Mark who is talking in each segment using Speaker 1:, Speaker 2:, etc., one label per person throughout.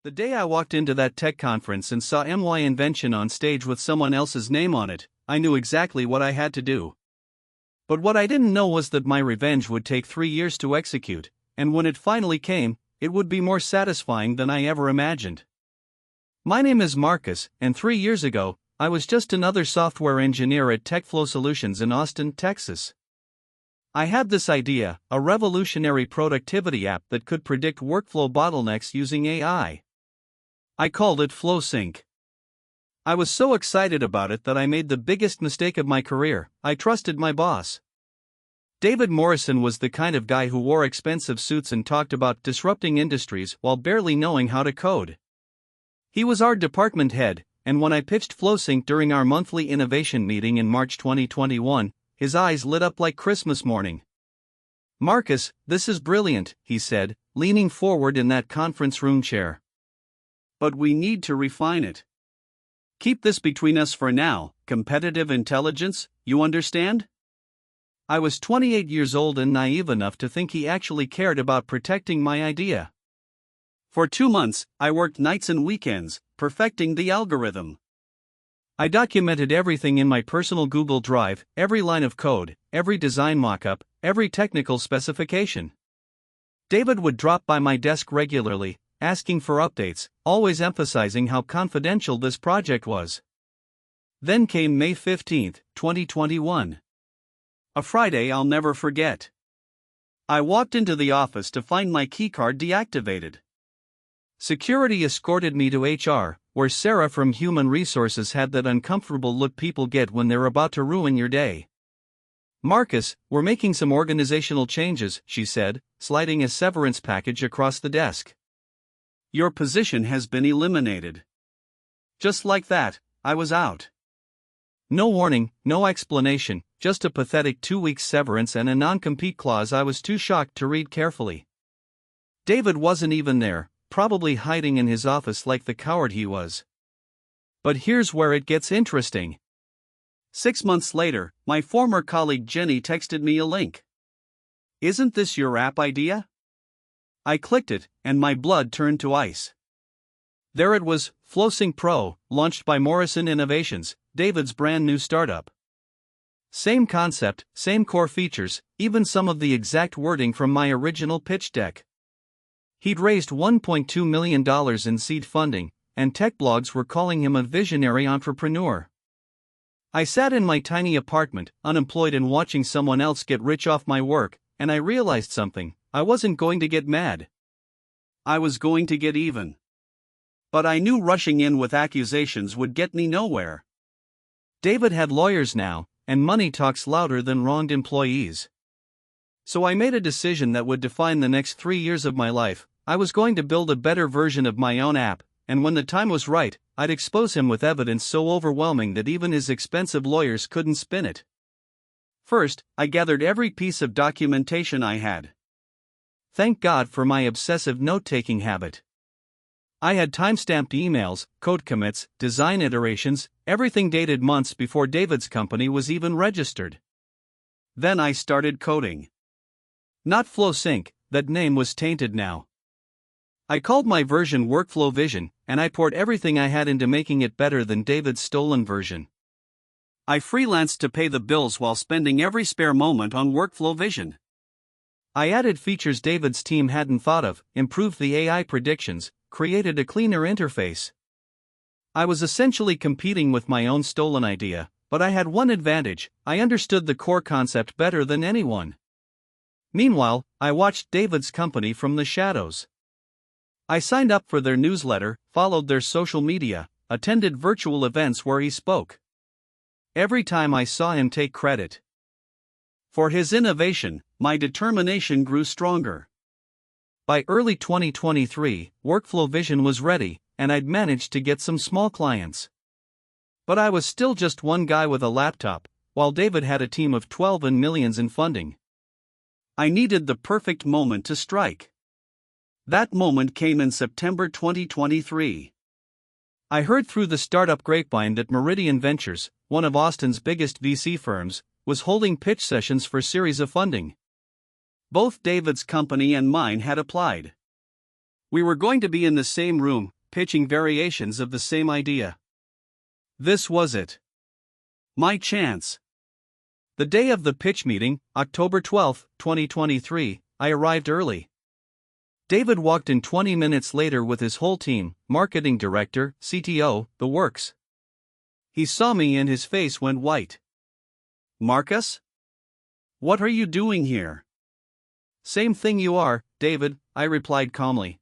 Speaker 1: The day I walked into that tech conference and saw MY Invention on stage with someone else's name on it, I knew exactly what I had to do. But what I didn't know was that my revenge would take 3 years to execute, and when it finally came, it would be more satisfying than I ever imagined. My name is Marcus, and 3 years ago, I was just another software engineer at TechFlow Solutions in Austin, Texas. I had this idea, a revolutionary productivity app that could predict workflow bottlenecks using AI. I called it FlowSync. I was so excited about it that I made the biggest mistake of my career. I trusted my boss. David Morrison was the kind of guy who wore expensive suits and talked about disrupting industries while barely knowing how to code. He was our department head, and when I pitched FlowSync during our monthly innovation meeting in March 2021, his eyes lit up like Christmas morning. "Marcus, this is brilliant," he said, leaning forward in that conference room chair. "But we need to refine it. Keep this between us for now, competitive intelligence, you understand?" I was 28 years old and naive enough to think he actually cared about protecting my idea. For 2 months, I worked nights and weekends, perfecting the algorithm. I documented everything in my personal Google Drive, every line of code, every design mockup, every technical specification. David would drop by my desk regularly, asking for updates, always emphasizing how confidential this project was. Then came May 15, 2021. A Friday I'll never forget. I walked into the office to find my keycard deactivated. Security escorted me to HR, where Sarah from Human Resources had that uncomfortable look people get when they're about to ruin your day. "Marcus, we're making some organizational changes," she said, sliding a severance package across the desk. "Your position has been eliminated." Just like that, I was out. No warning, no explanation, just a pathetic 2-week severance and a non-compete clause I was too shocked to read carefully. David wasn't even there, probably hiding in his office like the coward he was. But here's where it gets interesting. 6 months later, my former colleague Jenny texted me a link. "Isn't this your app idea?" I clicked it, and my blood turned to ice. There it was, FlowSync Pro, launched by Morrison Innovations, David's brand new startup. Same concept, same core features, even some of the exact wording from my original pitch deck. He'd raised $1.2 million in seed funding, and tech blogs were calling him a visionary entrepreneur. I sat in my tiny apartment, unemployed and watching someone else get rich off my work, and I realized something. I wasn't going to get mad. I was going to get even. But I knew rushing in with accusations would get me nowhere. David had lawyers now, and money talks louder than wronged employees. So I made a decision that would define the next 3 years of my life. I was going to build a better version of my own app, and when the time was right, I'd expose him with evidence so overwhelming that even his expensive lawyers couldn't spin it. First, I gathered every piece of documentation I had. Thank God for my obsessive note-taking habit. I had time-stamped emails, code commits, design iterations, everything dated months before David's company was even registered. Then I started coding. Not FlowSync, that name was tainted now. I called my version Workflow Vision, and I poured everything I had into making it better than David's stolen version. I freelanced to pay the bills while spending every spare moment on Workflow Vision. I added features David's team hadn't thought of, improved the AI predictions, created a cleaner interface. I was essentially competing with my own stolen idea, but I had one advantage: I understood the core concept better than anyone. Meanwhile, I watched David's company from the shadows. I signed up for their newsletter, followed their social media, attended virtual events where he spoke. Every time I saw him take credit for his innovation, my determination grew stronger. By early 2023, Workflow Vision was ready, and I'd managed to get some small clients. But I was still just one guy with a laptop, while David had a team of 12 and millions in funding. I needed the perfect moment to strike. That moment came in September 2023. I heard through the startup grapevine that Meridian Ventures, one of Austin's biggest VC firms, was holding pitch sessions for series of funding. Both David's company and mine had applied. We were going to be in the same room, pitching variations of the same idea. This was it. My chance. The day of the pitch meeting, October 12, 2023, I arrived early. David walked in 20 minutes later with his whole team, marketing director, CTO, the works. He saw me and his face went white. Marcus? What are you doing here? Same thing you are, David, I replied calmly.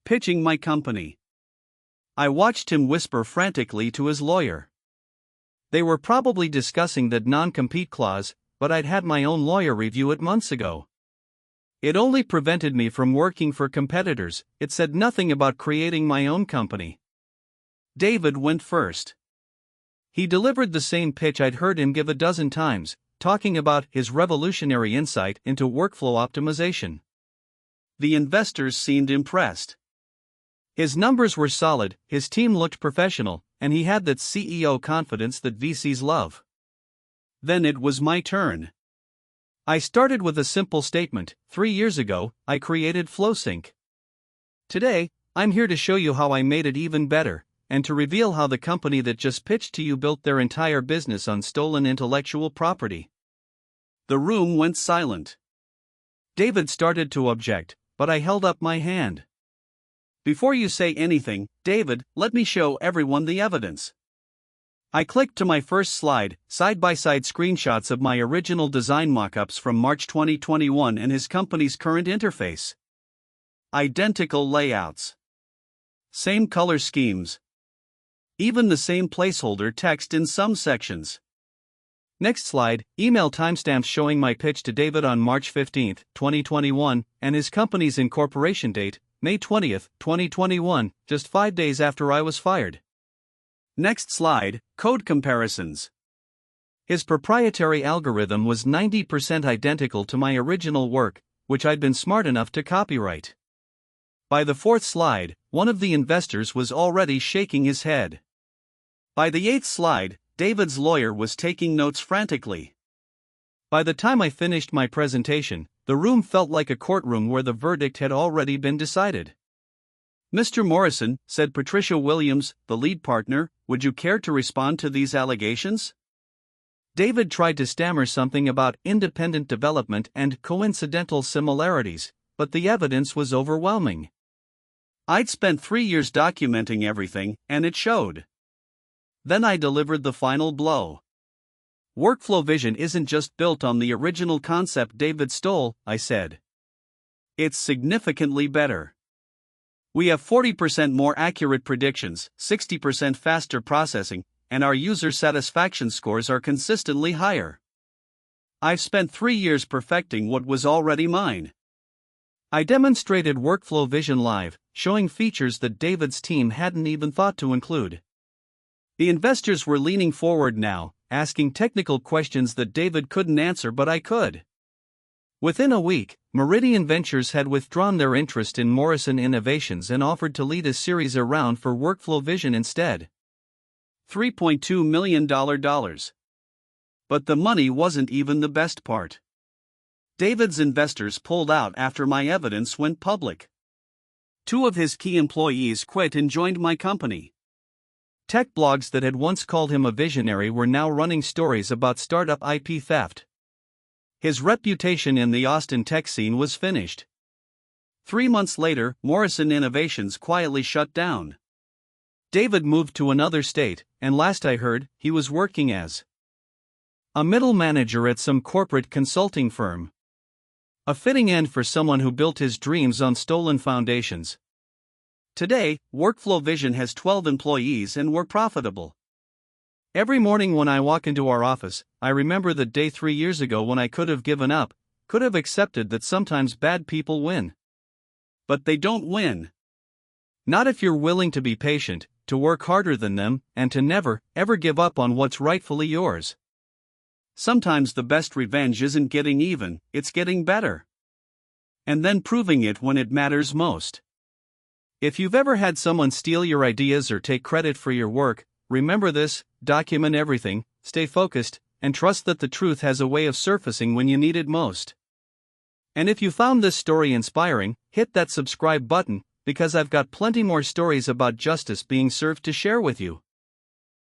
Speaker 1: Pitching my company. I watched him whisper frantically to his lawyer. They were probably discussing that non-compete clause, but I'd had my own lawyer review it months ago. It only prevented me from working for competitors, it said nothing about creating my own company. David went first. He delivered the same pitch I'd heard him give a dozen times, talking about his revolutionary insight into workflow optimization. The investors seemed impressed. His numbers were solid, his team looked professional, and he had that CEO confidence that VCs love. Then it was my turn. I started with a simple statement. 3 years ago, I created FlowSync. Today, I'm here to show you how I made it even better, and to reveal how the company that just pitched to you built their entire business on stolen intellectual property. The room went silent. David started to object, but I held up my hand. Before you say anything, David, let me show everyone the evidence. I clicked to my first slide, side-by-side screenshots of my original design mockups from March 2021 and his company's current interface. Identical layouts. Same color schemes. Even the same placeholder text in some sections. Next slide, email timestamps showing my pitch to David on March 15, 2021, and his company's incorporation date, May 20, 2021, just 5 days after I was fired. Next slide, code comparisons. His proprietary algorithm was 90% identical to my original work, which I'd been smart enough to copyright. By the fourth slide, one of the investors was already shaking his head. By the eighth slide, David's lawyer was taking notes frantically. By the time I finished my presentation, the room felt like a courtroom where the verdict had already been decided. Mr. Morrison, said Patricia Williams, the lead partner, would you care to respond to these allegations? David tried to stammer something about independent development and coincidental similarities, but the evidence was overwhelming. I'd spent 3 years documenting everything, and it showed. Then I delivered the final blow. Workflow Vision isn't just built on the original concept David stole, I said. It's significantly better. We have 40% more accurate predictions, 60% faster processing, and our user satisfaction scores are consistently higher. I've spent 3 years perfecting what was already mine. I demonstrated Workflow Vision live, showing features that David's team hadn't even thought to include. The investors were leaning forward now, asking technical questions that David couldn't answer but I could. Within a week, Meridian Ventures had withdrawn their interest in Morrison Innovations and offered to lead a Series A round for Workflow Vision instead. $3.2 million. But the money wasn't even the best part. David's investors pulled out after my evidence went public. 2 of his key employees quit and joined my company. Tech blogs that had once called him a visionary were now running stories about startup IP theft. His reputation in the Austin tech scene was finished. 3 months later, Morrison Innovations quietly shut down. David moved to another state, and last I heard, he was working as a middle manager at some corporate consulting firm. A fitting end for someone who built his dreams on stolen foundations. Today, Workflow Vision has 12 employees and we're profitable. Every morning when I walk into our office, I remember the day 3 years ago when I could have given up, could have accepted that sometimes bad people win. But they don't win. Not if you're willing to be patient, to work harder than them, and to never, ever give up on what's rightfully yours. Sometimes the best revenge isn't getting even, it's getting better. And then proving it when it matters most. If you've ever had someone steal your ideas or take credit for your work, remember this: document everything, stay focused, and trust that the truth has a way of surfacing when you need it most. And if you found this story inspiring, hit that subscribe button, because I've got plenty more stories about justice being served to share with you.